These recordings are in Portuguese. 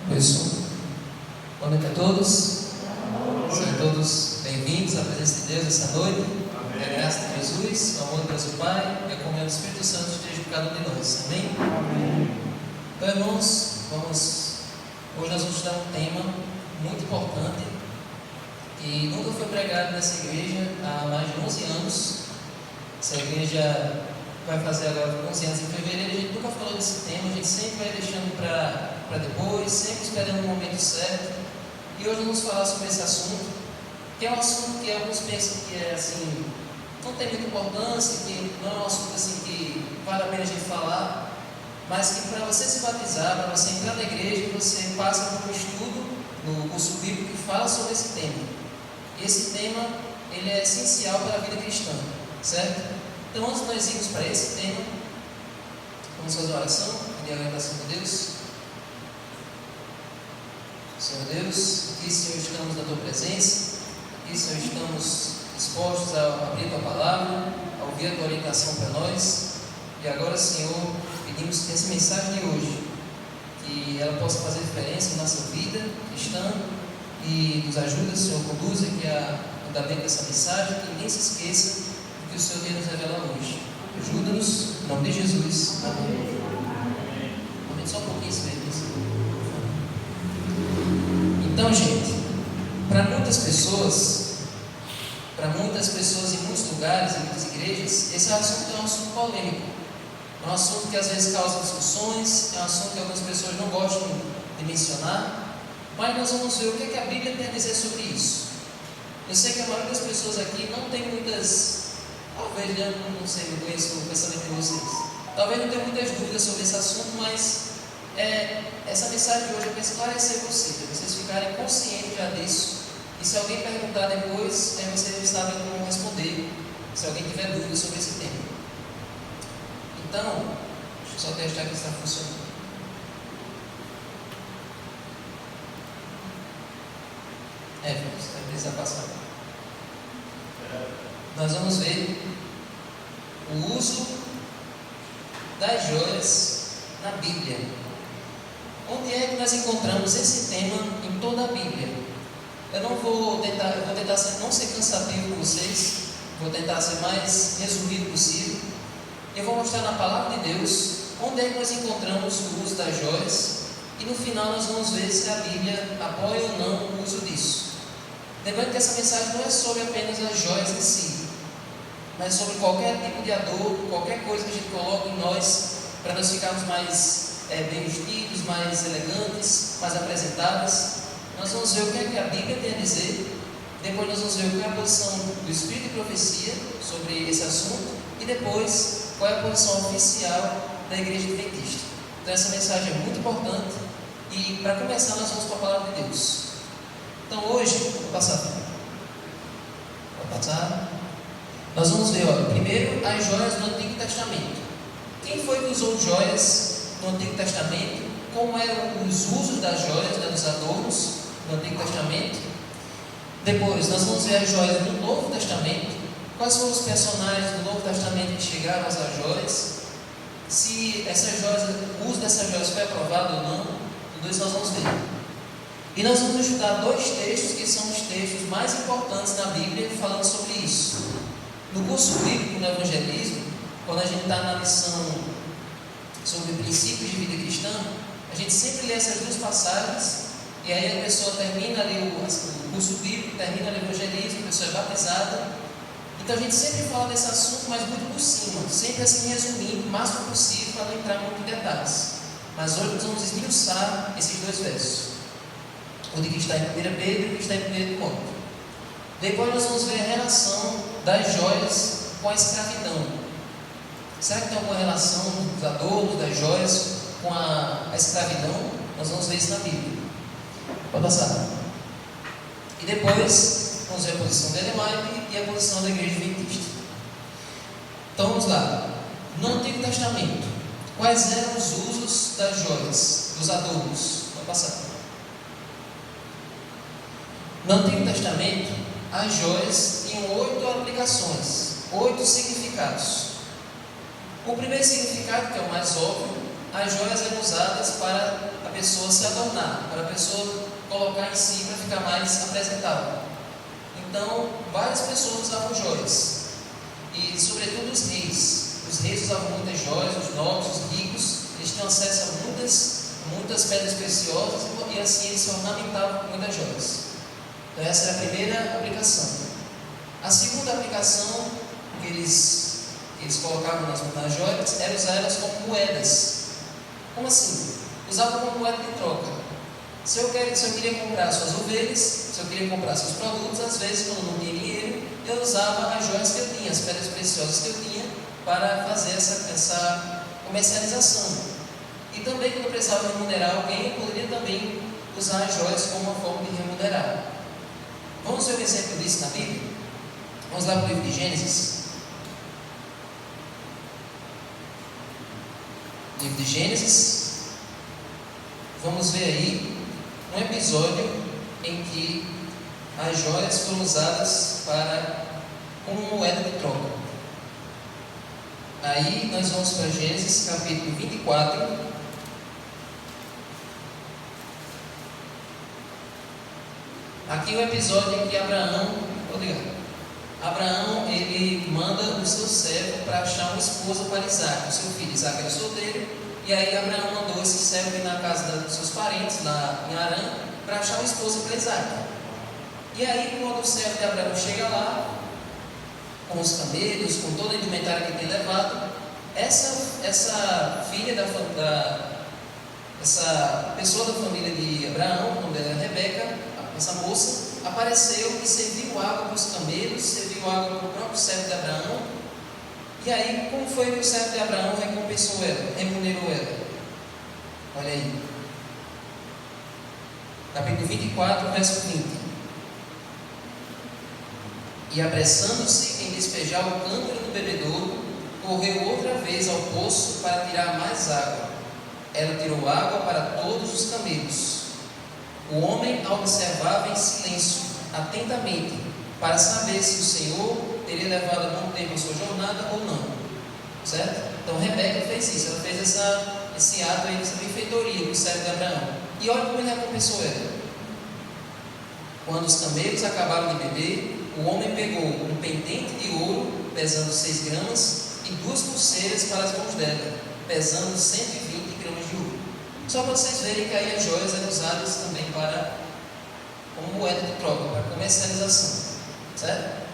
Pessoal, boa noite a todos. Sejam todos bem-vindos à presença de Deus essa noite. Que a graça de Jesus, o amor de Deus o Pai e a comunhão do Espírito Santo esteja com cada um de nós. Amém? Então, irmãos, hoje nós vamos estudar um tema muito importante que nunca foi pregado nessa igreja há mais de 11 anos. Essa igreja vai fazer agora 11 anos em fevereiro. A gente nunca falou desse tema, a gente sempre vai deixando para depois, sempre esperando o momento certo. E hoje vamos falar sobre esse assunto, que é um assunto que alguns pensam que é assim, não tem muita importância, que não é um assunto assim que vale a pena a gente falar, mas que para você se batizar, para você entrar na igreja, você passa por um estudo no curso bíblico que fala sobre esse tema. E esse tema, ele é essencial para a vida cristã, certo? Então, antes de nós irmos para esse tema, vamos fazer uma oração, pedir a orientação de Deus. Senhor Deus, aqui, Senhor, estamos na Tua presença, aqui, Senhor, estamos dispostos a abrir a Tua palavra, a ouvir a Tua orientação para nós. E agora, Senhor, pedimos que essa mensagem de hoje, que ela possa fazer diferença em nossa vida cristã e nos ajude, Senhor, conduza aqui a andamento dessa mensagem, que ninguém se esqueça do que o Senhor tem nos revelado hoje. Ajuda-nos, em nome de Jesus. Amém. Amém. Só um pouquinho, Senhor. Então, gente, para muitas pessoas em muitos lugares, em muitas igrejas, esse assunto é um assunto polêmico. É um assunto que às vezes causa discussões, é um assunto que algumas pessoas não gostam de mencionar, mas nós vamos ver o que a Bíblia tem a dizer sobre isso. Eu sei que a maioria das pessoas aqui não tem muitas, talvez, eu não sei, eu conheço o pensamento de vocês, talvez não tenha muitas dúvidas sobre esse assunto, mas essa mensagem de hoje é para esclarecer vocês ficarem conscientes já disso. E se alguém perguntar depois, vocês sabem como responder, se alguém tiver dúvidas sobre esse tema. Então, deixa eu só testar que está funcionando. Vai precisar passar. Nós vamos ver o uso das joias na Bíblia. Onde é que nós encontramos esse tema em toda a Bíblia? Eu vou tentar não ser cansativo com vocês, vou tentar ser mais resumido possível. Eu vou mostrar na palavra de Deus onde é que nós encontramos o uso das joias e no final nós vamos ver se a Bíblia apoia ou não o uso disso. Lembrando que essa mensagem não é sobre apenas as joias em si, mas sobre qualquer tipo de adorno, qualquer coisa que a gente coloca em nós para nós ficarmos mais bem vestidos, mais elegantes, mais apresentáveis. Nós vamos ver o que a Bíblia tem a dizer. Depois nós vamos ver qual é a posição do Espírito e profecia sobre esse assunto. E depois, qual é a posição oficial da Igreja Adventista. Então essa mensagem é muito importante. E para começar, nós vamos para a Palavra de Deus. Então hoje, vou passar. Nós vamos ver, primeiro, as joias do Antigo Testamento. Quem foi que usou joias no Antigo Testamento? Como eram os usos das joias, dos adornos no Antigo Testamento? Depois, nós vamos ver as joias do Novo Testamento. Quais foram os personagens do Novo Testamento que chegaram a usar joias? Se o uso dessas joias foi aprovado ou não? Tudo isso nós vamos ver. E nós vamos estudar dois textos que são os textos mais importantes na Bíblia falando sobre isso. No curso bíblico, no Evangelismo, quando a gente está na lição sobre princípios de vida cristã, a gente sempre lê essas duas passagens, e aí a pessoa termina ali o curso bíblico, termina o evangelismo, a pessoa é batizada. Então a gente sempre fala desse assunto, mas muito por cima, sempre assim resumindo o máximo possível para não entrar muito em detalhes. Mas hoje nós vamos esmiuçar esses dois versos, o de que está em 1 Pedro e o que está em 1 Timóteo. Depois nós vamos ver a relação das joias com a escravidão. Será que tem alguma relação dos adornos, das joias com a escravidão? Nós vamos ver isso na Bíblia. Pode passar. E depois vamos ver a posição da Ellen e a posição da Igreja Adventista. Então vamos lá. No Antigo Testamento, quais eram os usos das joias, dos adornos? Pode passar. No Antigo Testamento, as joias tinham 8 aplicações, 8 significados. O primeiro significado, que é o mais óbvio, as joias eram usadas para a pessoa se adornar, para a pessoa colocar em si para ficar mais apresentável. Então, várias pessoas usavam joias, e sobretudo os reis. Os reis usavam muitas joias, os nobres, os ricos, eles tinham acesso a muitas pedras preciosas, e assim eles se ornamentavam com muitas joias. Então essa era a primeira aplicação. A segunda aplicação que eles colocavam nas joias era usá-las como moedas. Como assim? Usavam como moeda de troca. Se eu queria comprar suas ovelhas, se eu queria comprar seus produtos, às vezes, quando não tinha dinheiro, eu usava as joias que eu tinha, as pedras preciosas que eu tinha, para fazer essa comercialização. E também, quando eu precisava remunerar alguém, eu poderia também usar as joias como uma forma de remunerar. Vamos ver um exemplo disso na Bíblia? Vamos lá para o livro de Gênesis. Livro de Gênesis. Vamos ver aí um episódio em que as joias foram usadas como moeda de troca. Aí nós vamos para Gênesis capítulo 24. Aqui é o episódio em que Abraão, ele manda o seu servo para achar uma esposa para Isaac, o seu filho. Isaac era solteiro, e aí Abraão mandou esse servo ir na casa dos seus parentes, lá em Harã, para achar uma esposa para Isaac. E aí, quando o servo de Abraão chega lá, com os camelos, com toda a indumentária que tem levado, essa filha essa pessoa da família de Abraão, o nome dela é Rebeca, essa moça, apareceu e serviu água para os camelos, serviu água para o próprio servo de Abraão. E aí, como foi que o servo de Abraão recompensou ela, remunerou ela? Olha aí, capítulo 24, verso 20. E apressando-se em despejar o cântaro no bebedouro, correu outra vez ao poço para tirar mais água. Ela tirou água para todos os camelos. O homem a observava em silêncio, atentamente, para saber se o Senhor teria levado algum tempo a sua jornada ou não. Certo? Então Rebeca fez isso, ela fez esse ato aí, essa benfeitoria do servo de Abraão. E olha como ele recompensou ela. Quando os camelos acabaram de beber, o homem pegou um pendente de ouro, pesando 6 gramas, e 2 pulseiras para as mãos dela, pesando 120 gramas de ouro. Só para vocês verem que aí as joias eram usadas também como moeda de troca, para comercialização. Certo?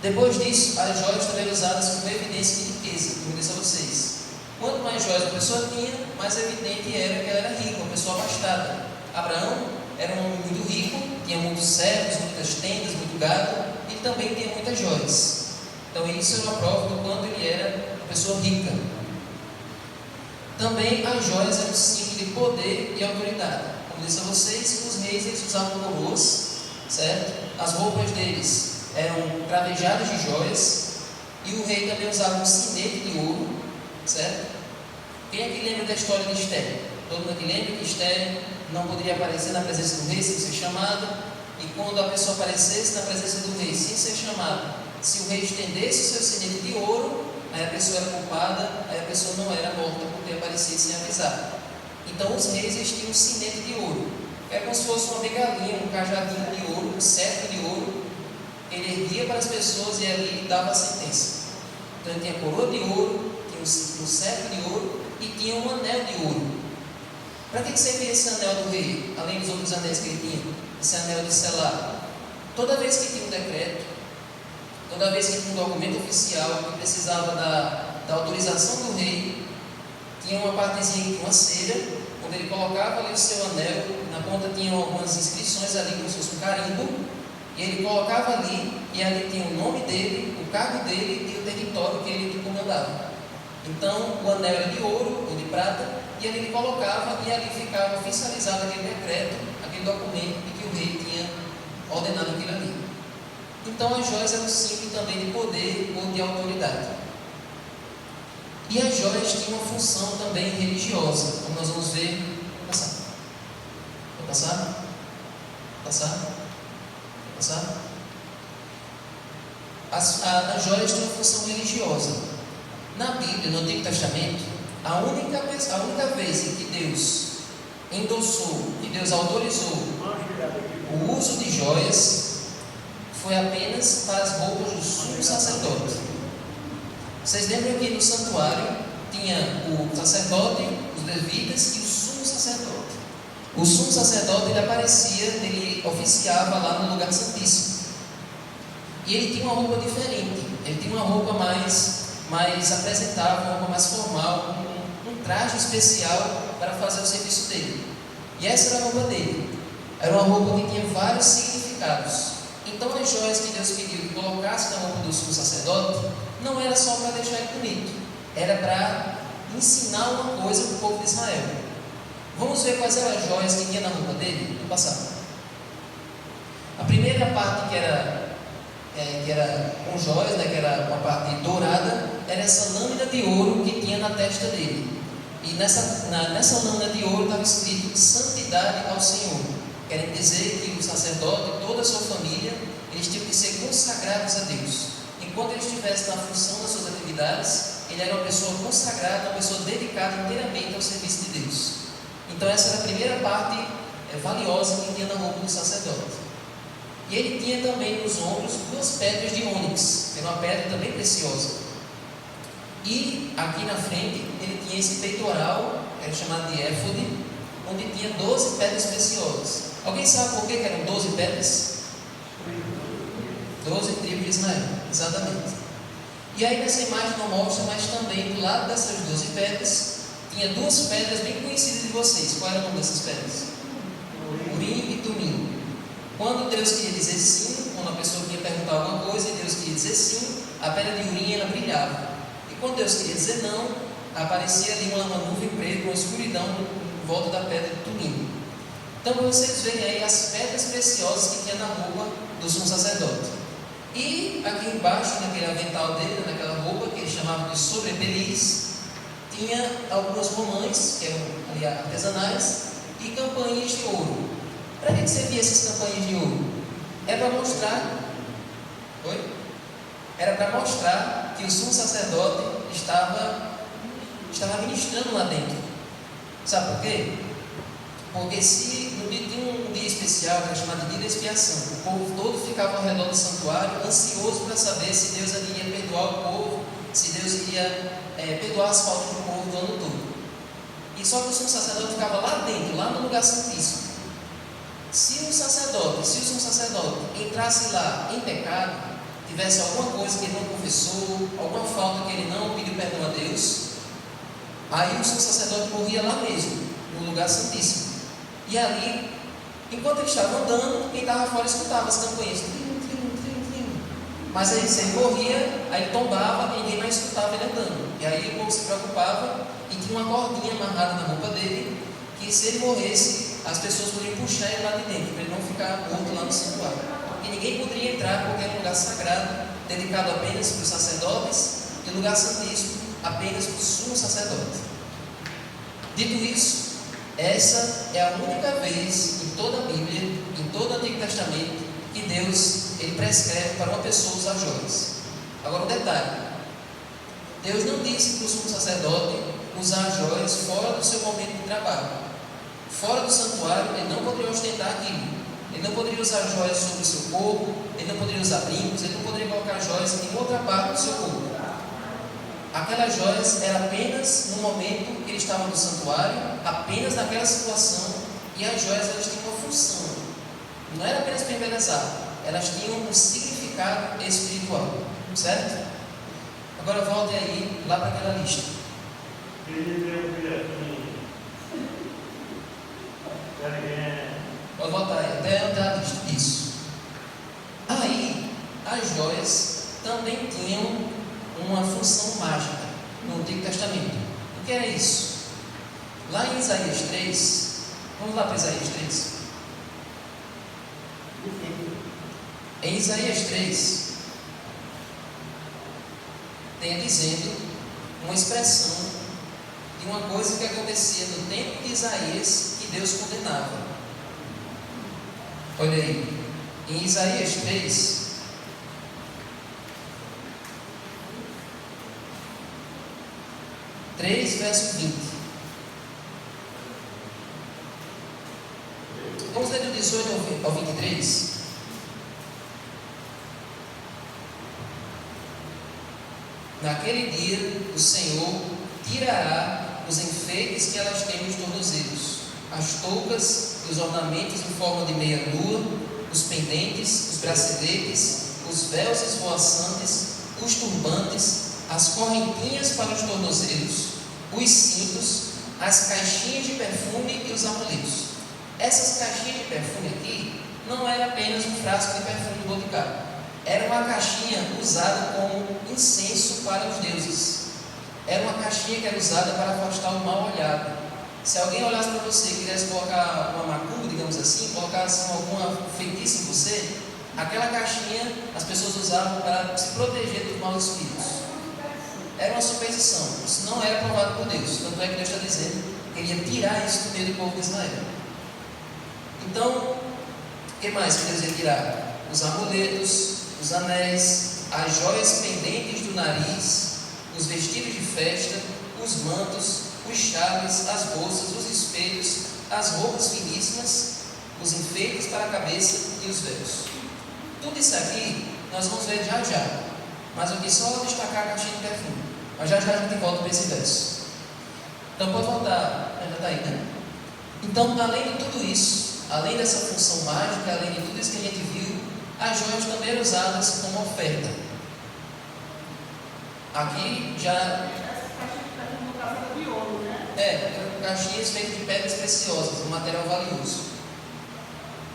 Depois disso, as joias também eram usadas como evidência de riqueza, como eu disse a vocês. Quanto mais joias a pessoa tinha, mais evidente era que ela era rica, uma pessoa abastada. Abraão era um homem muito rico, tinha muitos servos, muitas tendas, muito gado, e também tinha muitas joias. Então isso é uma prova do quanto ele era uma pessoa rica. Também as joias eram um símbolo de poder e autoridade. Como disse a vocês, os reis eles usavam coroas, certo? As roupas deles eram cravejadas de joias, e o rei também usava um sinete de ouro, certo? Quem é que lembra da história de Esther? Todo mundo que lembra que Esther não poderia aparecer na presença do rei sem ser chamado, e quando a pessoa aparecesse na presença do rei sem ser chamado, se o rei estendesse o seu sinete de ouro, aí a pessoa era culpada, aí a pessoa não era morta por ter aparecido sem avisar. Então os reis eles tinham um sinete de ouro, é como se fosse uma bengalinha, um cajadinho de ouro, um cetro de ouro. Ele erguia para as pessoas e ali dava a sentença. Então ele tinha coroa de ouro, tinha um cetro de ouro e tinha um anel de ouro. Para que servia esse anel do rei, além dos outros anéis que ele tinha? Esse anel de selar. Toda vez que tinha um decreto, toda vez que tinha um documento oficial que precisava da autorização do rei, tinha uma partezinha que tinha uma cera, onde ele colocava ali o seu anel, na ponta tinha algumas inscrições ali, como se fosse um carimbo, e ele colocava ali, e ali tinha o nome dele, o cargo dele e o território que ele comandava. Então o anel era de ouro ou de prata, e ali ele colocava, e ali ficava oficializado aquele decreto, aquele documento de que o rei tinha ordenado aquilo ali. Então as joias eram um símbolo também de poder ou de autoridade. E as joias tinham uma função também religiosa, como nós vamos ver. Vou passar. Vou passar? Vou passar? Vou passar? As joias tinham uma função religiosa. Na Bíblia, no Antigo Testamento, A única vez em que Deus endossou, que Deus autorizou o uso de joias, foi apenas para as roupas do sumo sacerdote. Vocês lembram que no santuário tinha o sacerdote, os levitas e o sumo sacerdote. O sumo sacerdote, ele aparecia, ele oficiava lá no lugar santíssimo. E ele tinha uma roupa diferente, ele tinha uma roupa mais apresentável, uma roupa mais formal, um traje especial para fazer o serviço dele. E essa era a roupa dele. Era uma roupa que tinha vários significados. Então as joias que Deus queria que colocasse na roupa do sumo sacerdote não era só para deixar ele bonito, era para ensinar uma coisa para o povo de Israel. Vamos ver quais eram as joias que tinha na roupa dele no passado. A primeira parte que era com joias, que era uma parte dourada, era essa lâmina de ouro que tinha na testa dele. E nessa lâmina de ouro estava escrito santidade ao Senhor, querendo dizer que o sacerdote e toda a sua família, eles tinham que ser consagrados a Deus. Enquanto ele estivesse na função das suas atividades, ele era uma pessoa consagrada, uma pessoa dedicada inteiramente ao serviço de Deus. Então essa era a primeira parte valiosa que tinha na roupa do sacerdote. E ele tinha também nos ombros 2 pedras de ônix, que era uma pedra também preciosa. E aqui na frente ele tinha esse peitoral, que era chamado de éfode, onde tinha 12 pedras preciosas. Alguém sabe por que eram 12 pedras? 12 tribos de Israel, exatamente. E aí nessa imagem não mostra, mas também do lado dessas 12 pedras, tinha 2 pedras bem conhecidas de vocês. Qual era o nome dessas pedras? Urim e Tumim. Quando Deus queria dizer sim, quando a pessoa queria perguntar alguma coisa e Deus queria dizer sim, a pedra de Urim ela brilhava. E quando Deus queria dizer não, aparecia ali uma nuvem preta, uma escuridão em volta da pedra de Tumim. Então vocês veem aí as pedras preciosas que tinha na roupa do sumo sacerdote. E aqui embaixo, naquele avental dele, naquela roupa que eles chamavam de sobrepeliz, tinha algumas romãs, que eram ali artesanais, e campainhas de ouro. Para que servia essas campainhas de ouro? Era para mostrar. Era para mostrar que o sumo sacerdote estava ministrando lá dentro. Sabe por quê? Porque se no dia tinha um dia especial, que era chamado de dia da expiação, o povo todo ficava ao redor do santuário, ansioso para saber se Deus iria perdoar o povo, se Deus iria perdoar as faltas do povo do ano todo. E só que o sumo sacerdote ficava lá dentro, lá no lugar santíssimo. Se o sumo sacerdote entrasse lá em pecado, tivesse alguma coisa que ele não confessou, alguma falta que ele não pediu perdão a Deus, aí o sumo sacerdote morria lá mesmo, no lugar santíssimo. E ali, enquanto ele estava andando, quem estava fora escutava as campainhas. Mas aí se ele morria, aí ele tombava e ninguém mais escutava ele andando. E aí o povo se preocupava e tinha uma cordinha amarrada na roupa dele, que se ele morresse, as pessoas poderiam puxar ele lá de dentro, para ele não ficar morto lá no santuário. E ninguém poderia entrar porque era um lugar sagrado, dedicado apenas para os sacerdotes, e um lugar santíssimo apenas para o sumo sacerdote. Dito isso, essa é a única vez em toda a Bíblia, em todo o Antigo Testamento, que Deus ele prescreve para uma pessoa usar joias. Agora um detalhe: Deus não disse para o sumo sacerdote usar joias fora do seu momento de trabalho. Fora do santuário, ele não poderia ostentar aquilo. Ele não poderia usar joias sobre o seu corpo, ele não poderia usar brincos, ele não poderia colocar joias em outra parte do seu corpo. Aquelas joias eram apenas no momento que ele estava no santuário, apenas naquela situação, e as joias elas tinham uma função. Não era apenas para embelezar, elas tinham um significado espiritual, certo? Agora volte aí lá para aquela lista. Pode voltar aí, até onde a lista. Isso. Aí, as joias também tinham uma função mágica no Antigo Testamento. O que era isso? Lá em Isaías 3, vamos lá para Isaías 3. Em Isaías 3, tem dizendo uma expressão de uma coisa que acontecia no tempo de Isaías que Deus condenava. Olha aí, em Isaías 3, 3, verso 20. Vamos ler do 18 ao 23. Naquele dia, o Senhor tirará os enfeites que elas têm nos tornozelos, as toucas e os ornamentos em forma de meia-lua, os pendentes, os braceletes, os véus esvoaçantes, os turbantes, as correntinhas para os tornozelos, os cintos, as caixinhas de perfume e os amuletos. Essas caixinhas de perfume aqui não era apenas um frasco de perfume do boticário. Era uma caixinha usada como incenso para os deuses. Era uma caixinha que era usada para afastar o mal olhado. Se alguém olhasse para você e quisesse colocar uma macumba, digamos assim, colocasse alguma feitiço em você, aquela caixinha as pessoas usavam para se proteger dos maus espíritos. Era uma superstição. Isso não era aprovado por Deus. Tanto é que Deus está dizendo que Ele ia tirar isso do meio do povo de Israel. Então, o que mais que Deus ia tirar? Os amuletos, os anéis, as joias pendentes do nariz, os vestidos de festa, os mantos, os chaves, as bolsas, os espelhos, as roupas finíssimas, os enfeites para a cabeça e os véus. Tudo isso aqui nós vamos ver já já, mas eu quis só destacar a caixinha de perfume. Mas já já a gente volta para esse verso. Então pode voltar, já está aí, né? Então, além de tudo isso, além dessa função mágica, além de tudo isso que a gente viu, as joias também eram usadas como oferta. Aqui já... caixinhas feitas de pedras preciosas, um material valioso.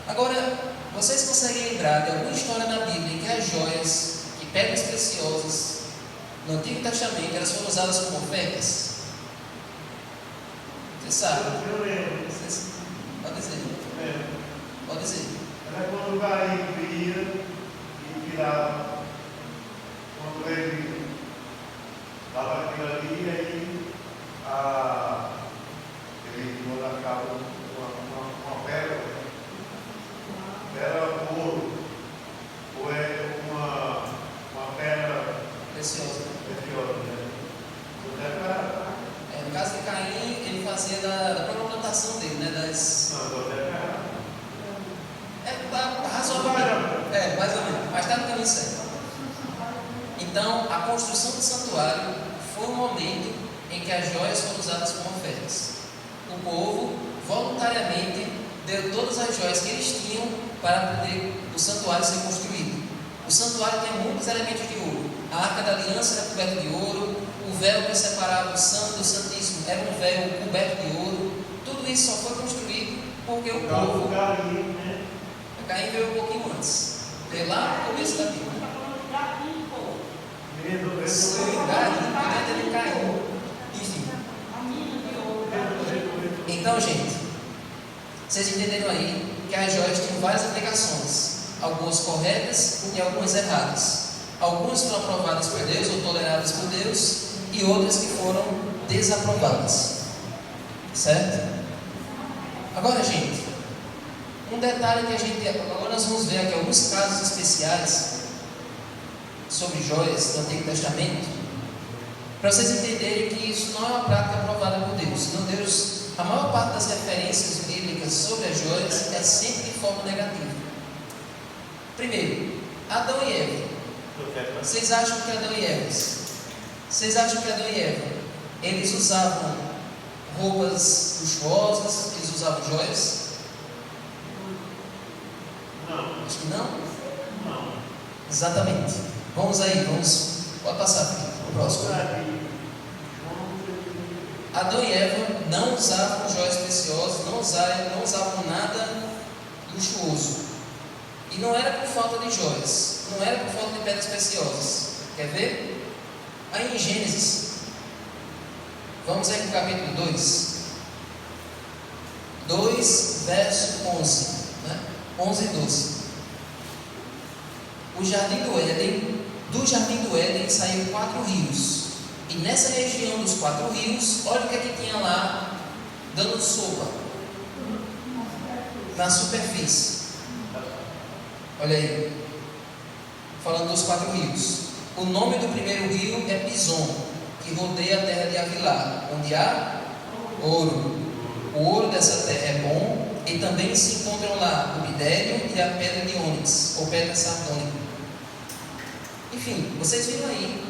Agora, vocês conseguem lembrar de alguma história na Bíblia em que as joias e pedras preciosas no Antigo Testamento elas foram usadas como ofertas? Você sabe? Eu lembro. Pode dizer. Pode dizer. Era quando o garimpo ia e tirava. Quando ele estava aquilo ali, aí ele colocava uma pérola. Era ouro. Ou é uma pedra Preciosa. né? No caso de Caim, ele fazia da própria plantação dele, né? Tá razoavelmente. Mais ou menos. Mas está no caminho certo. Então, a construção do santuário foi um momento em que as joias foram usadas como ofertas. O povo voluntariamente deu todas as joias que eles tinham para poder o santuário ser construído. O santuário tinha muitos elementos de ouro. A arca da aliança era coberta de ouro. O véu que separava o santo do santíssimo era um véu coberto de ouro. Tudo isso só foi construído porque o povo... Caim veio um pouquinho antes. Veio lá no começo da Bíblia. Caim. Enfim. Então, gente, vocês entenderam aí que as joias tinham várias aplicações, algumas corretas e algumas erradas. Algumas foram aprovadas por Deus ou toleradas por Deus e outras que foram desaprovadas. Certo? Agora, gente, um detalhe que a gente... Agora nós vamos ver aqui alguns casos especiais sobre joias do Antigo Testamento, para vocês entenderem que isso não é uma prática aprovada por Deus. Senão Deus, a maior parte das referências bíblicas sobre as joias é sempre de forma negativa. Primeiro, Adão e Eva. Vocês acham que Adão e Eva, eles usavam roupas luxuosas, eles usavam joias? Não. Acho que não? Não. Exatamente. Vamos aí, pode passar, filho. O próximo. Adão e Eva não usavam joias preciosas, não usavam nada luxuoso. E não era por falta de joias, não era por falta de pedras preciosas. Quer ver? Aí em Gênesis, vamos aí para o capítulo 2, verso 11, né? 11 e 12. Do jardim do Éden saíram 4 rios. E nessa região dos 4 rios, olha o que é que tinha lá, dando sopa na superfície. Olha aí, falando dos 4 rios. O nome do primeiro rio é Pison, que rodeia a terra de Havilá, onde há ouro. O ouro dessa terra é bom, e também se encontram lá o bidélio e a pedra de ônix, ou pedra sardônica. Enfim, vocês viram aí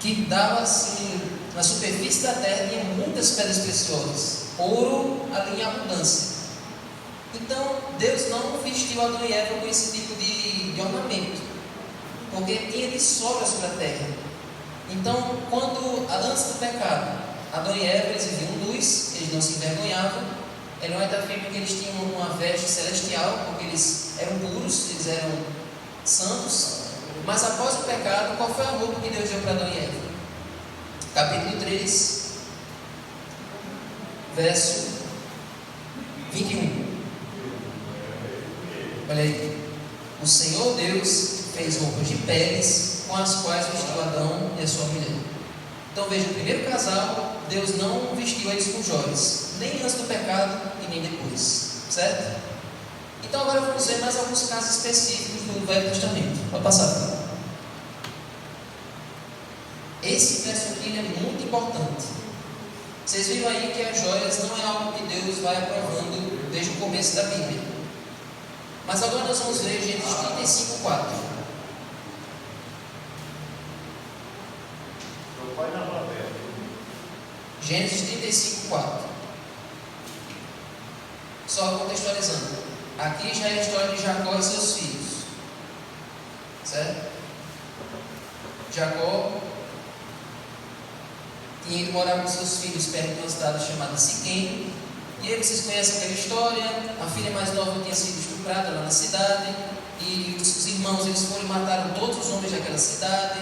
que dava assim, na superfície da terra tinha muitas pedras preciosas, ouro ali em abundância. Então Deus não vestiu Adão e Eva com esse tipo de ornamento, porque tinha de sobra sobre a terra. Então, quando antes do pecado, Adão e Eva eles viviam luz, eles não se envergonhavam. Ellen White afirma que eles tinham uma veste celestial, porque eles eram puros, eles eram santos. Mas após o pecado, qual foi a roupa que Deus deu para Adão e Eva? Capítulo 3, verso 21. Olha aí. O Senhor Deus fez roupas de peles, com as quais vestiu Adão e a sua mulher. Então veja, o primeiro casal, Deus não vestiu eles com joias, nem antes do pecado e nem depois, certo? Então agora vamos ver mais alguns casos específicos do Velho Testamento. Pode passar. Esse verso aqui é muito importante. Vocês viram aí que as joias não é algo que Deus vai aprovando desde o começo da Bíblia. Mas agora nós vamos ver Gênesis 35:4. Gênesis 35:4. Só contextualizando. Aqui já é a história de Jacó e seus filhos. Certo? Jacó tinha ido morar com seus filhos perto de uma cidade chamada Siquém. E aí vocês conhecem aquela história. A filha mais nova tinha sido estuprada lá na cidade. E os irmãos eles foram e mataram todos os homens daquela cidade.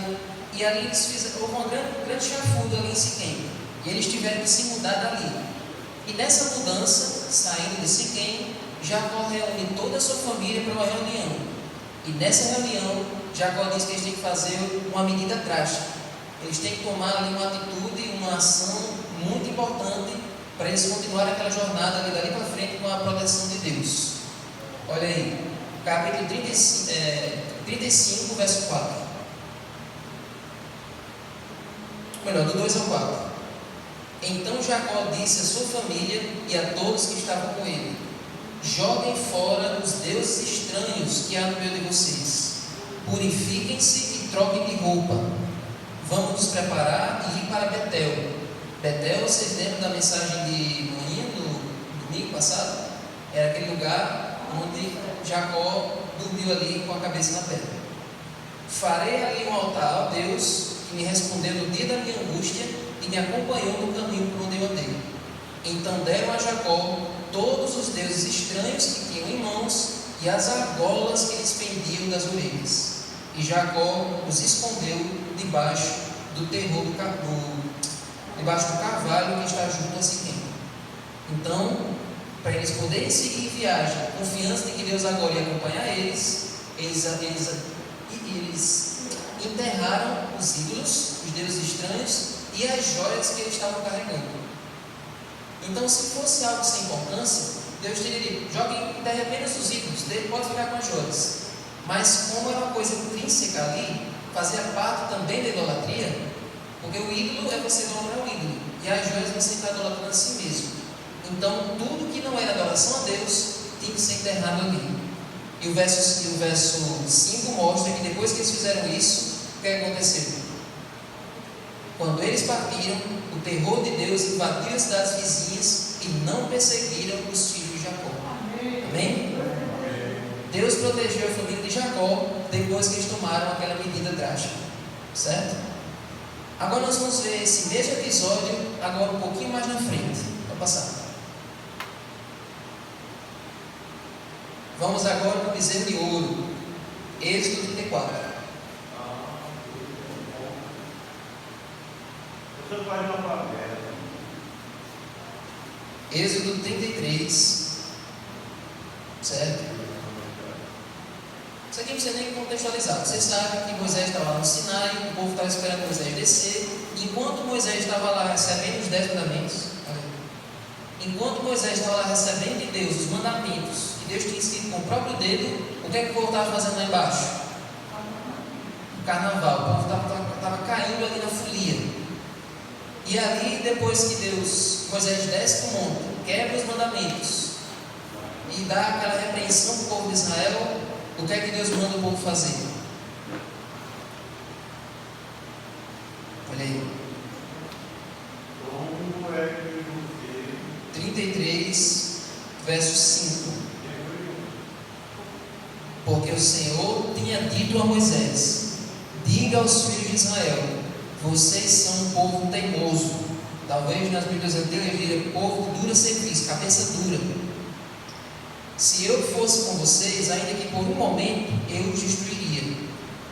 E ali eles fizeram, houve uma grande chafurda ali em Siquém. E eles tiveram que se mudar dali. E nessa mudança, saindo de Siquém, Jacó reúne toda a sua família para uma reunião. E nessa reunião, Jacó diz que eles têm que fazer uma medida drástica. Eles têm que tomar ali uma atitude, uma ação muito importante para eles continuarem aquela jornada ali dali para frente com a proteção de Deus. Olha aí, capítulo 35, verso 4. Melhor, do 2 ao 4. Então Jacó disse à sua família e a todos que estavam com ele: joguem fora os deuses estranhos que há no meio de vocês. Purifiquem-se e troquem de roupa. Vamos nos preparar e ir para Betel. Betel, vocês lembram da mensagem de manhã, no domingo passado? Era aquele lugar onde Jacó dormiu ali com a cabeça na pedra. Farei ali um altar ao Deus que me respondeu no dia da minha angústia e me acompanhou no caminho por onde eu andei. Então deram a Jacó todos os deuses estranhos que tinham em mãos e as argolas que lhes pendiam das orelhas. E Jacó os escondeu debaixo do terror debaixo do carvalho que está junto a Siquém. Então, para eles poderem seguir viagem, confiança de que Deus agora ia acompanhar eles enterraram os ídolos, os deuses estranhos e as joias que eles estavam carregando. Então, se fosse algo sem importância, Deus teria dito: joguem, enterre apenas os ídolos, ele pode ficar com as joias. Mas como era uma coisa intrínseca ali, fazia parte também da idolatria, porque o ídolo é você adorar o ídolo, e as joias você está idolatrando a si mesmo. Então, tudo que não era adoração a Deus tinha que ser enterrado ali. E o verso 5 mostra que depois que eles fizeram isso, o que aconteceu? Quando eles partiram, o terror de Deus invadiu as cidades vizinhas e não perseguiram os filhos de Jacó. Amém? Deus protegeu a família de Jacó depois que eles tomaram aquela medida drástica. Certo? Agora nós vamos ver esse mesmo episódio agora um pouquinho mais na frente. Vou passar. Vamos agora para o bezerro de ouro. Êxodo 34. Você faz uma palavra. Êxodo 33. Certo? Isso aqui não precisa nem contextualizar. Vocês sabem que Moisés estava lá no Sinai, o povo estava esperando Moisés descer. Enquanto Moisés estava lá recebendo os 10 mandamentos, enquanto Moisés estava lá recebendo de Deus os mandamentos que Deus tinha escrito com o próprio dedo, o que é que o povo estava fazendo lá embaixo? O carnaval. O povo estava caindo ali na folia. E ali, depois que Moisés desce para o monte, quebra os mandamentos e dá aquela repreensão para o povo de Israel, o que é que Deus manda o povo fazer? Olha aí. Como é que você... 33, verso 5. Porque o Senhor tinha dito a Moisés: diga aos filhos de Israel, vocês são um povo teimoso. Talvez nas Bíblias antigas diga povo dura serviço, cabeça dura. Se eu fosse com vocês, ainda que por um momento, eu os destruiria.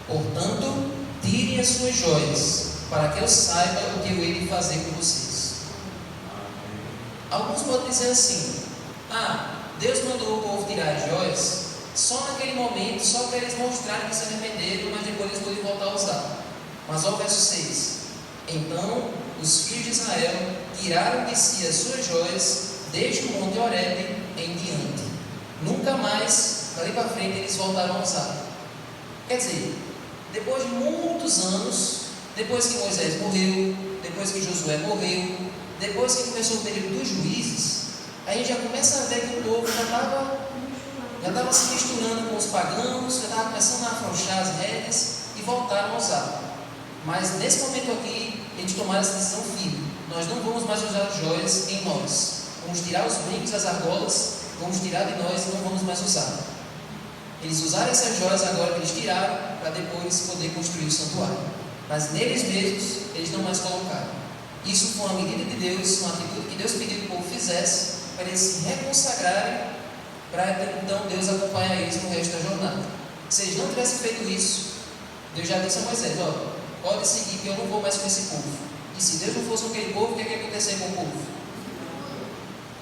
Portanto, tirem as suas joias, para que eu saiba o que eu hei de fazer com vocês. Alguns podem dizer assim: Deus mandou o povo tirar as joias só naquele momento, só para eles mostrarem que se arrependeram, mas depois eles podem voltar a usar. Mas olha o verso 6. Então os filhos de Israel tiraram de si as suas joias desde o monte Horebe em diante. Nunca mais, dali para frente, eles voltaram a usar. Quer dizer, depois de muitos anos, depois que Moisés morreu, depois que Josué morreu, depois que começou o período dos juízes, a gente já começa a ver que o povo já estava se misturando com os pagãos, já estava começando a afrouxar as rédeas e voltaram a usar. Mas nesse momento aqui, eles tomaram essa decisão firme: nós não vamos mais usar as joias em nós, vamos tirar os brincos, as argolas, vamos tirar de nós e não vamos mais usar. Eles usaram essas joias agora que eles tiraram, para depois poder construir o santuário, mas neles mesmos, eles não mais colocaram. Isso foi uma medida de Deus, uma atitude que Deus pediu que o povo fizesse, para eles se reconsagrarem, para então Deus acompanhar eles no resto da jornada. Se eles não tivessem feito isso, Deus já disse a Moisés: pode seguir, que eu não vou mais com esse povo. E se Deus não fosse com aquele povo, o que ia acontecer com o povo?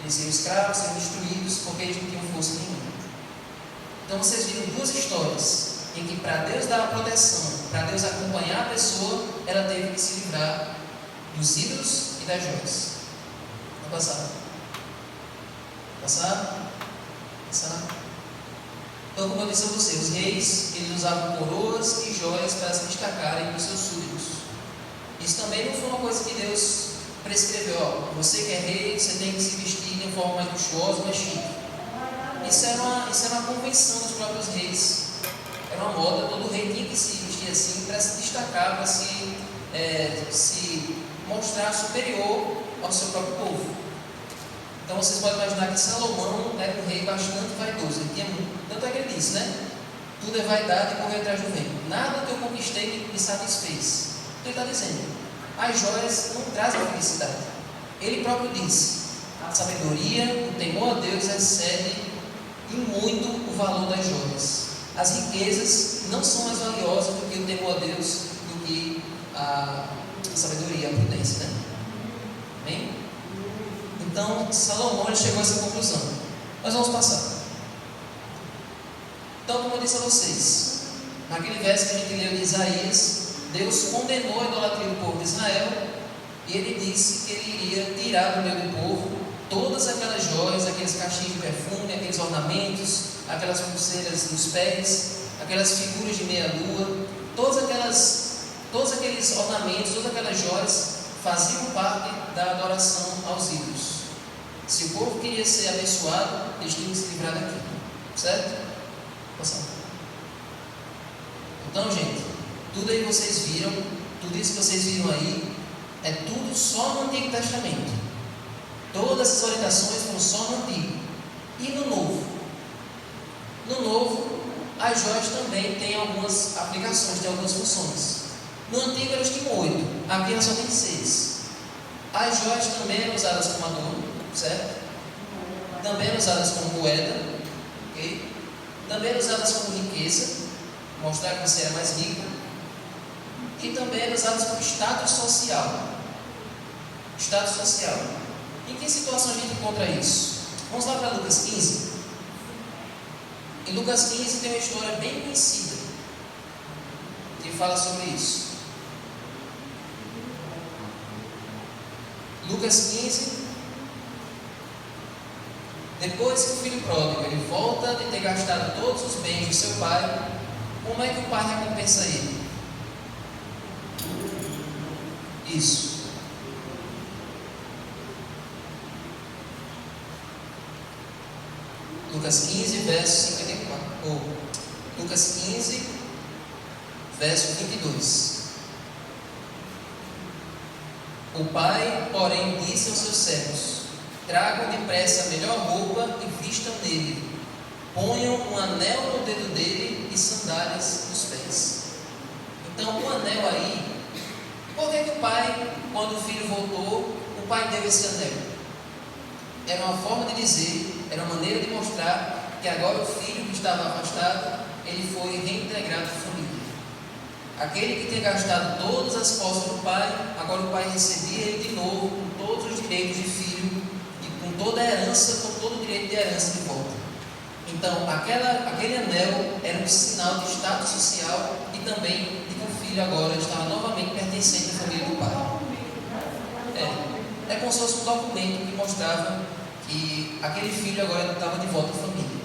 Eles seriam escravos, seriam destruídos, porque eles não tinham força nenhuma. Então vocês viram duas histórias em que, para Deus dar a proteção, para Deus acompanhar a pessoa, ela teve que se livrar dos ídolos e das joias. Vamos passar. Passar. Então, como eu disse a você, os reis, eles usavam coroas e joias para se destacarem dos seus súditos. Isso também não foi uma coisa que Deus prescreveu: você que é rei, você tem que se vestir de uma forma mais luxuosa, mais chique. Isso era uma convenção dos próprios reis. Era uma moda, todo rei tinha que se vestir assim para se destacar, para se mostrar superior ao seu próprio povo. Então vocês podem imaginar que Salomão era um rei bastante vaidoso. Ele tinha muito, tanto é que ele disse, tudo é vaidade e correr atrás do vento. Nada que eu conquistei me satisfez. Ele está dizendo: as joias não trazem felicidade. Ele próprio disse: a sabedoria, o temor a Deus excede em muito o valor das joias. As riquezas não são mais valiosas do que o temor a Deus, do que a sabedoria, a prudência, Amém? Então, Salomão chegou a essa conclusão. Nós vamos passar. Então, como eu disse a vocês, naquele verso que a gente leu de Isaías, Deus condenou a idolatria do povo de Israel, e Ele disse que Ele iria tirar do meio do povo todas aquelas joias, aqueles cachinhos de perfume, aqueles ornamentos, aquelas pulseiras nos pés, aquelas figuras de meia-lua, todos aqueles ornamentos, todas aquelas joias faziam parte da adoração aos ídolos. Se o povo queria ser abençoado, eles tinham que se livrar daquilo, certo? Passando. Então, gente, tudo aí vocês viram, tudo isso que vocês viram aí, é tudo só no Antigo Testamento. Todas essas orientações foram só no Antigo. E no Novo? No Novo, as joias também têm algumas aplicações, têm algumas funções. No Antigo elas tinham 8, aqui elas só tem 6. As joias também eram usadas como adorno, certo? Também eram usadas como moeda, ok? Também eram usadas como riqueza, mostrar que você era mais rico. E também eram usadas como status social. Status social. Em que situação a gente encontra isso? Vamos lá para Lucas 15. Em Lucas 15 tem uma história bem conhecida que fala sobre isso. Lucas 15. Depois que o filho pródigo ele volta de ter gastado todos os bens do seu pai, como é que o pai recompensa ele? Isso. Lucas 15, verso 54. Ou Lucas 15, verso 22. O pai, porém, disse aos seus servos: tragam depressa a melhor roupa e vistam nele. Ponham um anel no dedo dele e sandálias nos pés. Então, o anel aí, por que o pai, quando o filho voltou, o pai deu esse anel? Era uma forma de dizer, era uma maneira de mostrar que agora o filho que estava afastado, ele foi reintegrado à família. Aquele que tinha gastado todas as posses do pai, agora o pai recebia ele de novo, com todos os direitos de filho, e com toda a herança, com todo o direito de herança de volta. Então, aquele anel era um sinal de status social e também de que o filho agora estava novamente pertencente à família do pai. É como se fosse um documento que mostrava que aquele filho agora estava de volta à família.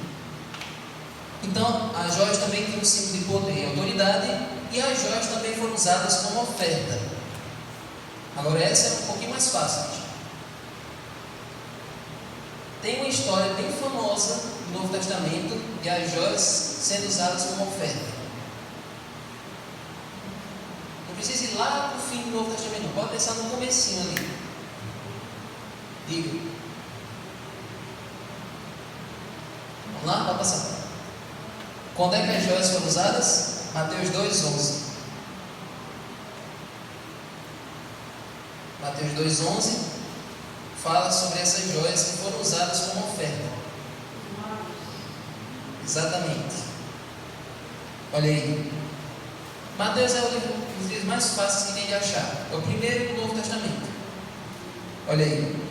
Então, as joias também tinham um símbolo de poder e autoridade, e as joias também foram usadas como oferta. Agora, essa é um pouquinho mais fácil. Tem uma história bem famosa no Novo Testamento de as joias sendo usadas como oferta. Não precisa ir lá para o fim do Novo Testamento, não. Pode pensar no comecinho ali. Diga. Vamos lá? Pode passar. Quando é que as joias foram usadas? Mateus 2,11. Mateus 2,11 fala sobre essas joias que foram usadas como oferta. Exatamente. Olha aí. Mateus é um dos livros mais fáceis que tem de achar. É o primeiro do Novo Testamento. Olha aí.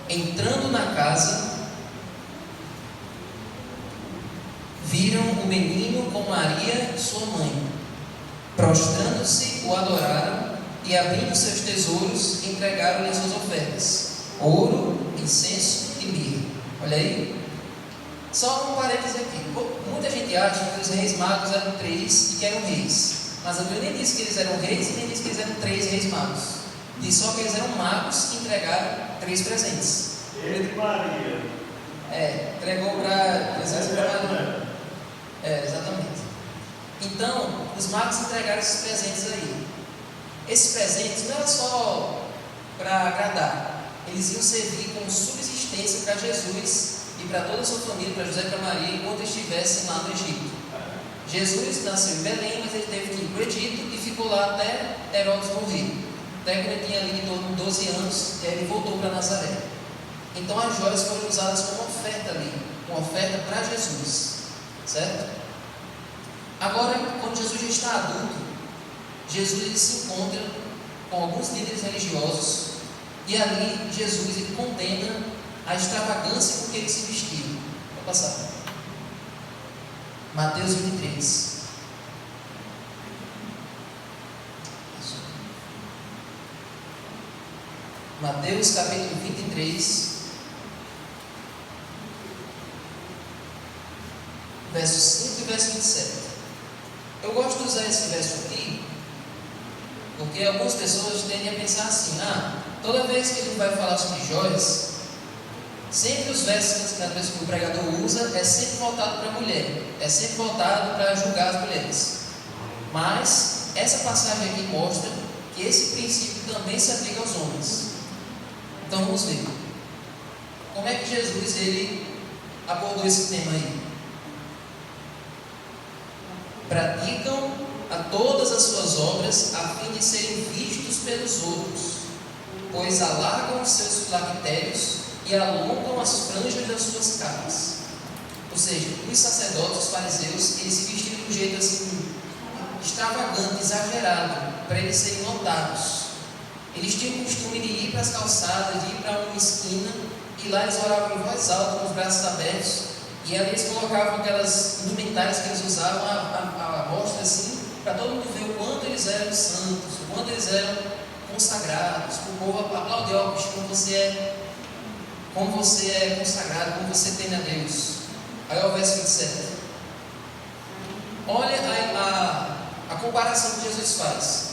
Entrando na casa, viram o menino com Maria, sua mãe. Prostrando-se, o adoraram e, abrindo seus tesouros, entregaram-lhe suas ofertas: ouro, incenso e mirra. Olha aí. Só um parêntese aqui. Muita gente acha que os reis magos eram 3 e que eram reis. Mas a Bíblia nem disse que eles eram reis e nem disse que eles eram 3 reis magos. Diz só que eles eram magos que entregaram 3 presentes. Ele e Maria. Entregou para Maria. Exatamente. Então, os magos entregaram esses presentes aí. Esses presentes não eram só para agradar, eles iam servir como subsistência para Jesus e para toda a sua família, para José e para Maria, enquanto estivessem lá no Egito. Jesus nasceu em Belém, mas ele teve que ir para o Egito e ficou lá até Herodes morrer. Até quando ele tinha ali em torno de 12 anos, e aí ele voltou para Nazaré. Então as joias foram usadas como oferta ali, uma oferta para Jesus, certo? Agora, quando Jesus já está adulto, Jesus ele se encontra com alguns líderes religiosos e ali Jesus ele condena a extravagância com que eles se vestiram. Vou passar. Mateus 23. Mateus capítulo 23, verso 5 e verso 27. Eu gosto de usar esse verso aqui, porque algumas pessoas tendem a pensar assim: toda vez que a gente vai falar sobre joias, sempre os versos que o pregador usa é sempre voltado para a mulher, é sempre voltado para julgar as mulheres. Mas essa passagem aqui mostra que esse princípio também se aplica aos homens. Então vamos ver como é que Jesus ele abordou esse tema aí. Praticam a todas as suas obras a fim de serem vistos pelos outros, pois alargam os seus lactérios e alongam as franjas das suas capas. Ou seja, os sacerdotes, os fariseus, eles se vestiram de um jeito assim extravagante, exagerado, para eles serem notados. Eles tinham o costume de ir para as calçadas, de ir para uma esquina, e lá eles oravam em voz alta, com os braços abertos, e ali eles colocavam aquelas indumentárias que eles usavam à mostra assim, para todo mundo ver o quanto eles eram santos, o quanto eles eram consagrados, o povo aplaudir: ó, como você é consagrado, como você teme a Deus. Aí o verso 27. Olha a comparação que Jesus faz.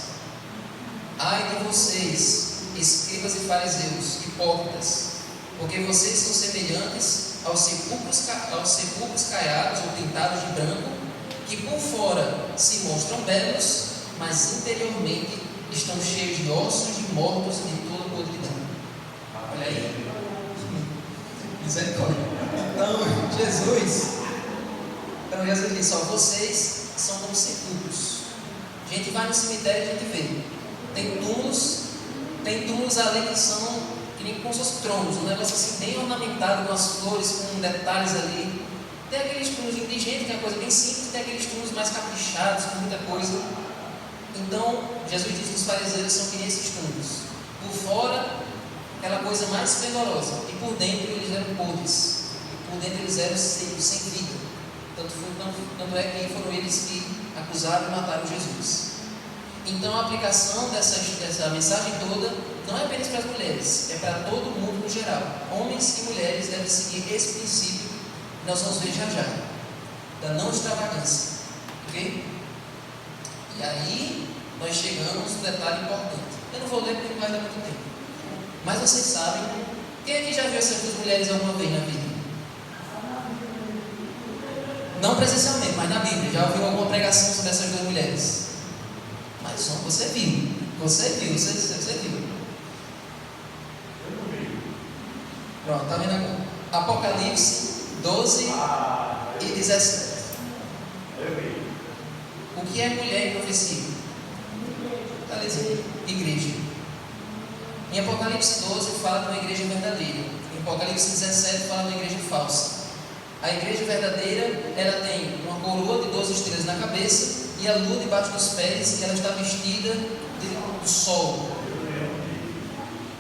Ai de vocês, escribas e fariseus, hipócritas, porque vocês são semelhantes aos sepulcros caiados ou pintados de branco, que por fora se mostram belos, mas interiormente estão cheios de ossos de mortos e de toda podridão. Olha aí. Misericórdia. Então, Jesus disse: ó, vocês são como sepulcros. A gente vai no cemitério e a gente vê. Tem túmulos ali que são que nem como se fossem tronos, um negócio assim bem ornamentado, com as flores, com detalhes ali. Tem aqueles túmulos de gente que é uma coisa bem simples, tem aqueles túmulos mais caprichados, com muita coisa. Então, Jesus disse que os fariseus são que nem esses túmulos. Por fora, aquela coisa mais esplendorosa, e por dentro eles eram podres, por dentro eles eram sem vida. Tanto é que foram eles que acusaram e mataram Jesus. Então, a aplicação dessa mensagem toda não é apenas para as mulheres, é para todo mundo no geral. Homens e mulheres devem seguir esse princípio que nós vamos ver já, da não extravagância. Ok? E aí, nós chegamos no detalhe importante. Eu não vou ler porque não vai dar muito tempo. Mas vocês sabem, quem aqui já viu essas duas mulheres alguma vez na vida? Não presencialmente, mas na Bíblia. Já ouviu alguma pregação sobre essas duas mulheres? Mas só você viu. Você viu. Pronto, está vendo agora? Apocalipse 12 e 17. O que é mulher em profecia? Está dizendo igreja. Em Apocalipse 12 fala de uma igreja verdadeira. Em Apocalipse 17 fala de uma igreja falsa. A igreja verdadeira, ela tem uma coroa de 12 estrelas na cabeça e a lua debaixo dos pés, e ela está vestida do sol.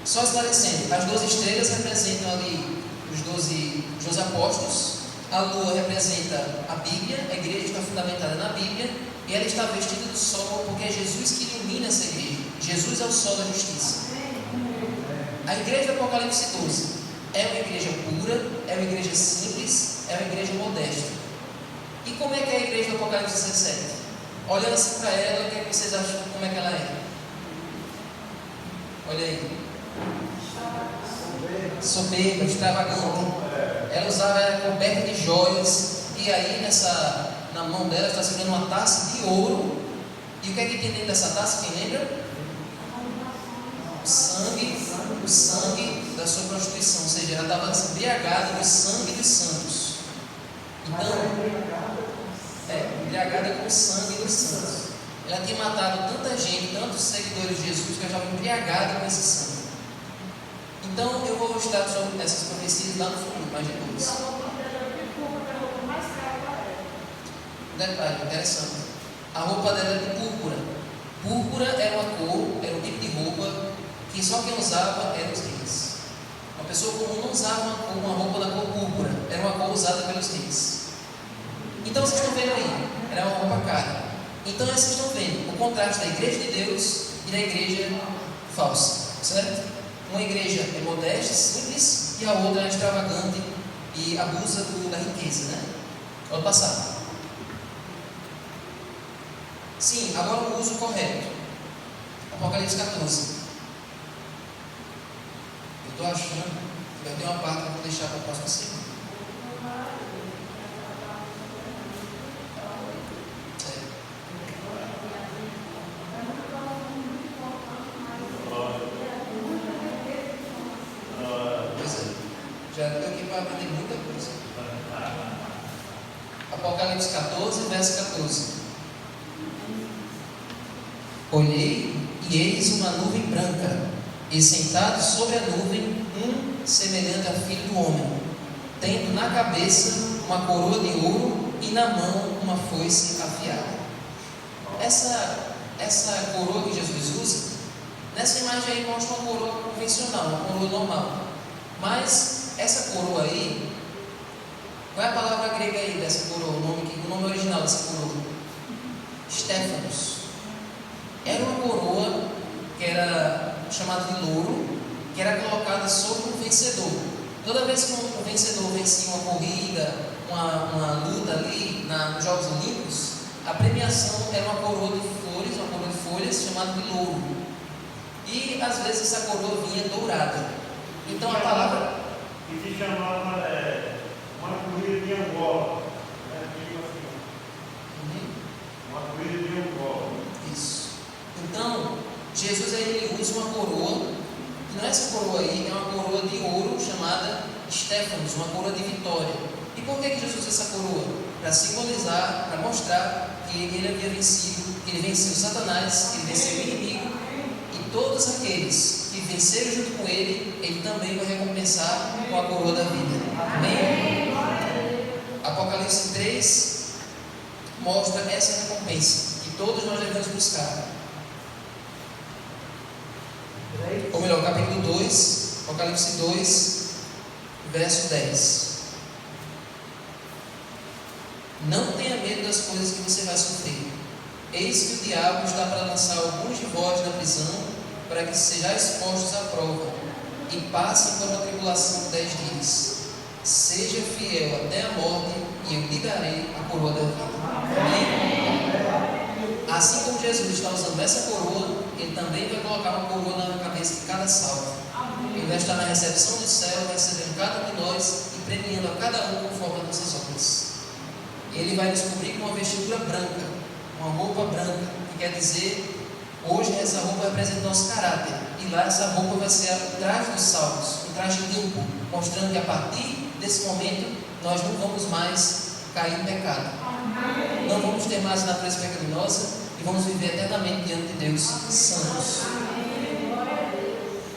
Só esclarecendo, as 12 estrelas representam ali os 12 apóstolos, a lua representa a Bíblia, a igreja está fundamentada na Bíblia, e ela está vestida do sol, porque é Jesus que ilumina essa igreja. Jesus é o sol da justiça. A igreja do Apocalipse 12 é uma igreja pura, é uma igreja simples, é uma igreja modesta. E como é que é a igreja do Apocalipse 17? Olhando assim para ela, o que vocês acham? Como é que ela é? Olha aí. Soberba, extravagante. Ela era coberta de joias, e aí na mão dela está segurando uma taça de ouro. E o que é que tem dentro dessa taça? Quem lembra? O sangue da sua prostituição, ou seja, ela estava embriagada no sangue dos santos. Então, embriagada com o sangue dos santos. Ela tinha matado tanta gente, tantos seguidores de Jesus, que ela estava embriagada com esse sangue. Então, eu vou estudar sobre essas profecias lá no futuro, mais depois. Detalhe interessante: a roupa dela era de púrpura. Púrpura era uma cor, era um tipo de roupa que só quem usava eram os reis. Uma pessoa comum não usava uma roupa da cor púrpura, era uma cor usada pelos reis. Então vocês estão vendo aí, era uma roupa cara. Então vocês estão vendo o contraste da igreja de Deus e da igreja falsa, certo? Uma igreja é modesta, simples, e a outra é extravagante e abusa da riqueza, né? Pode passar. Sim, agora o uso correto. Apocalipse 14. Eu estou achando que vai ter uma parte que eu vou deixar para a próxima semana. Já deu aqui para aprender muita coisa. Apocalipse 14, verso 14. Olhei e eis uma nuvem branca, e sentado sobre a nuvem, semelhante a filho do homem, tendo na cabeça uma coroa de ouro e na mão uma foice afiada. Essa coroa que Jesus usa, nessa imagem aí mostra uma coroa convencional, uma coroa normal. Mas essa coroa aí, qual é a palavra grega aí dessa coroa? O nome original dessa coroa? Stéphanos. Era uma coroa que era chamada de louro, que era colocada sobre um vencedor. Toda vez que um vencedor vencia uma corrida, uma luta ali nos Jogos Olímpicos, a premiação era uma coroa de flores, uma coroa de folhas chamada de louro. E às vezes essa coroa vinha dourada. Então a palavra que se chamava uma corrida de Angola. Uma corrida de Angola. Isso. Então, Jesus ele usa uma coroa, que não é essa coroa aí, é uma coroa de ouro chamada Stephanos, uma coroa de vitória. E por que Jesus usa essa coroa? Para simbolizar, para mostrar que ele havia vencido, que ele venceu Satanás, que ele venceu o inimigo, e todos aqueles que venceram junto com ele, ele também vai recompensar com a coroa da vida. Amém? Apocalipse 3 mostra essa recompensa que todos nós devemos buscar. Ou melhor, capítulo 2, Apocalipse 2, verso 10. Não tenha medo das coisas que você vai sofrer. Eis que o diabo está para lançar alguns de vós na prisão, para que sejais expostos à prova, e passem por uma tribulação de 10 dias. Seja fiel até a morte, e eu lhe darei a coroa da vida. Amém? Assim como Jesus está usando essa coroa, ele também vai colocar uma coroa na cabeça de cada salvo. Ele vai estar na recepção do céu, recebendo cada um de nós e premiando a cada um conforme as nossas obras. Ele vai nos cobrir com uma vestidura branca, uma roupa branca, que quer dizer, hoje essa roupa representa o nosso caráter, e lá essa roupa vai ser o traje dos salvos, um traje limpo, mostrando que a partir desse momento nós não vamos mais cair em pecado, não vamos ter mais natureza pecaminosa e vamos viver eternamente diante de Deus santos.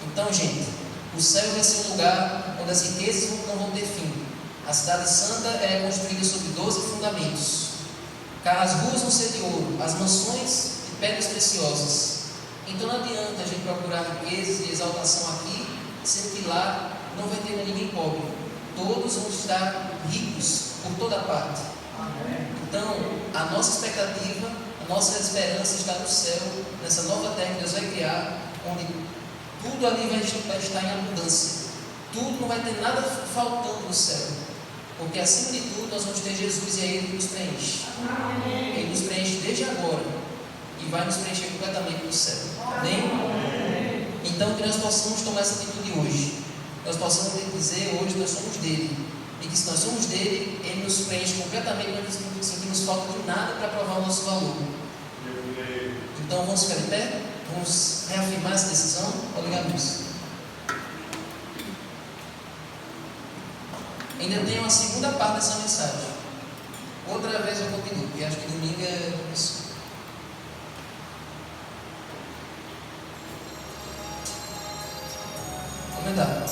Então, gente, o céu vai ser um lugar onde as riquezas não vão ter fim. A cidade santa é construída sobre 12 fundamentos. As ruas vão ser de ouro, as mansões de pedras preciosas. Então não adianta a gente procurar riquezas e exaltação aqui, sendo que lá não vai ter ninguém pobre. Todos vão estar ricos por toda parte. Então, a nossa expectativa, a nossa esperança está no céu, nessa nova terra que Deus vai criar, onde tudo ali vai estar em abundância. Tudo, não vai ter nada faltando no céu. Porque acima de tudo nós vamos ter Jesus e é Ele que nos preenche. Ele nos preenche desde agora e vai nos preencher completamente no céu. Amém? Então que nós possamos tomar essa atitude hoje. Nós possamos dizer hoje que nós somos dele. E que se nós somos dele, Ele nos preenche completamente, não sentimos falta de nada para provar o nosso valor. Então vamos ficar de pé? Vamos reafirmar essa decisão? Obrigado a Deus. Ainda tem uma segunda parte dessa mensagem. Outra vez eu continuo, porque acho que domingo é isso. Comentar.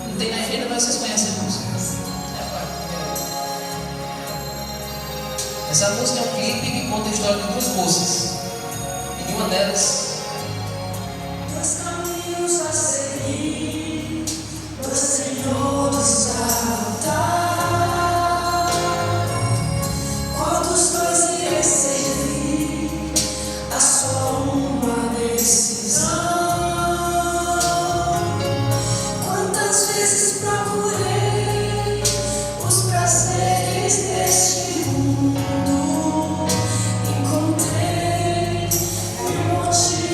Não tem na agenda, mas vocês conhecem a música. Essa música é um clipe que conta a história de duas moças. E de uma delas, dois caminhos a seguir, dois senhores a lutar. Qual dos dois irei servir? Há só uma decisão. Quantas vezes procurei os prazeres deste mundo, encontrei um motivo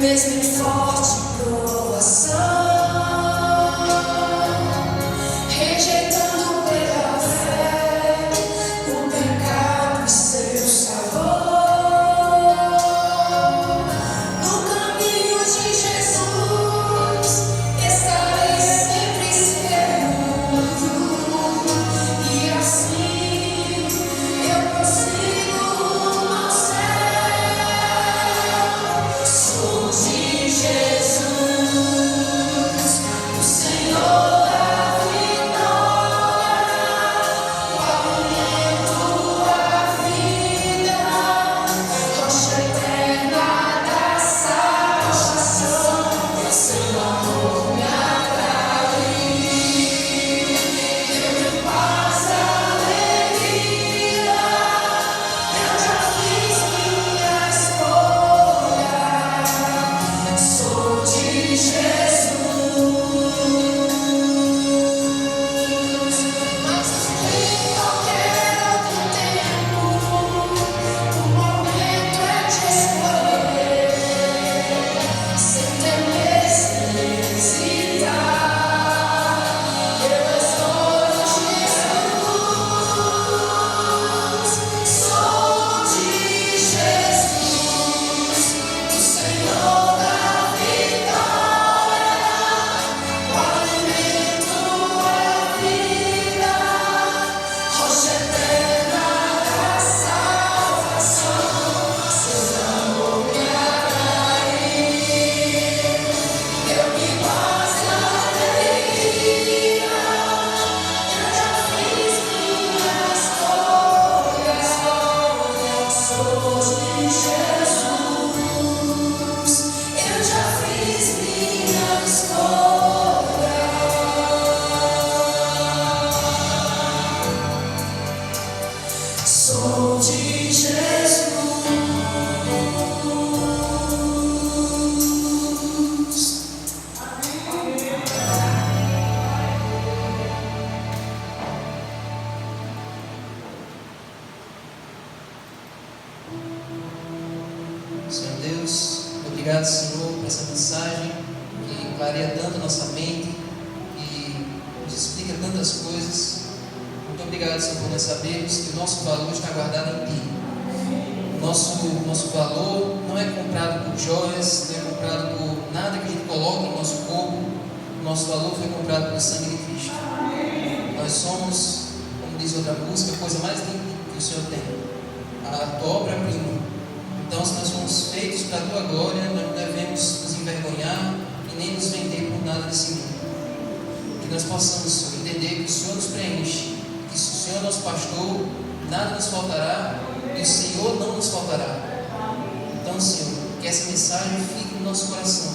mesmo em forte provação, rejeitando pela fé o pecado e seu sabor. No caminho de Jesus estarei sempre seguro, e assim eu prossigo rumo ao céu. Sou de Jesus, o Senhor da vitória, o alimento da vida, rocha eterna da salvação. Seu amor me atrai, deu-me paz e alegria. Eu já fiz minha escolha. Sou de Jesus, mas em qualquer outro tempo, o momento é de escolher, sem temer, sem hesitar. Eu escolho Jesus. Sou de Jesus, o Senhor da vitória, o alimento da vida, rocha eterna da salvação. Seu amor me atrai, deu-me paz e alegria. Eu já fiz minha escolha. Sou de Jesus, eu já fiz minha escolha. Sou de Jesus. Senhor Deus, obrigado, Senhor, por essa mensagem que clareia tanto a nossa mente e nos explica tantas coisas. Muito obrigado, Senhor, por nós sabermos que o nosso valor está guardado em Ti. Nosso valor não é comprado por joias, não é comprado por nada que a gente coloca em nosso corpo. Nosso valor foi comprado pelo sangue de Cristo. Nós somos, como diz outra música, a coisa mais linda que o Senhor tem, a tua obra-prima. Então, se nós fomos feitos para a tua glória, nós não devemos nos envergonhar e nem nos vender por nada desse mundo. Que nós possamos, Senhor, entender que o Senhor nos preenche, que o Senhor é nosso pastor, nada nos faltará e o Senhor não nos faltará. Então, Senhor, que essa mensagem fique no nosso coração.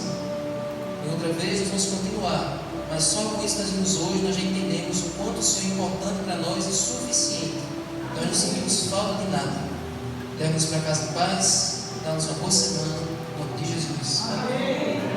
E outra vez nós vamos continuar, mas só com isso nós vimos hoje, nós já entendemos o quanto o Senhor é importante para nós e suficiente. Nós não sentimos falta de nada. Leva-nos para casa em paz, dá-nos uma boa semana, em nome de Jesus. Amém.